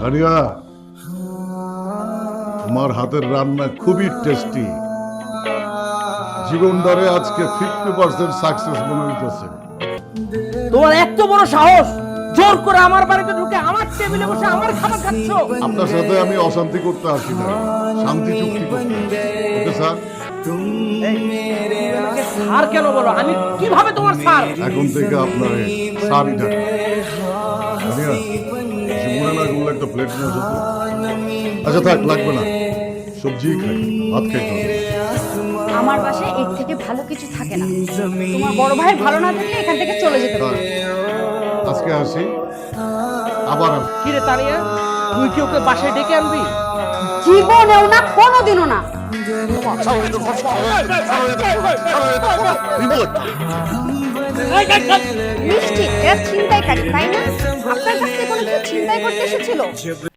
Area, তোমার হাতের রান্না খুবই টেস্টি। জীবনটারে আজকে 50% সাকসেস মনে হইতেছে। তোমার এত বড় সাহস, জোর করে আমার বাড়িতে ঢুকে আমার টেবিলে বসে আমার খাবার খাচ্ছ। আপনার সাথে আমি অশান্তি করতে আসি না, শান্তি চুক্তি করতে। Okay sir? আমাকে স্যার কেন বলো? আমি কিভাবে তোমার স্যার? এখন থেকে আপনার স্যারই ডাকবো। আরিয়া, মনে না করলে একটা প্লেট নিয়ে আসো তো। আচ্ছা থাক, লাগবে না, সবজি খাই, ভাত খাইতে হবে। আমার বাসায় এর থেকে ভালো কিছু থাকে না। তোমার বড় ভাইয়ের ভালো না থাকলে এখান থেকে চলে যেতে থাক, পারো। আজকে আসি, আবার আসবো। কি রে তানিয়া, তুই কি ওকে বাসায় ডেকে আনবি? জীবনেও না, কোনোদিনও না। মিষ্টি, এরা ছিনতাইকারী, তাই না? আপনার কাছ থেকে কোনো কেউ ছিনতাই করতে এসেছিল?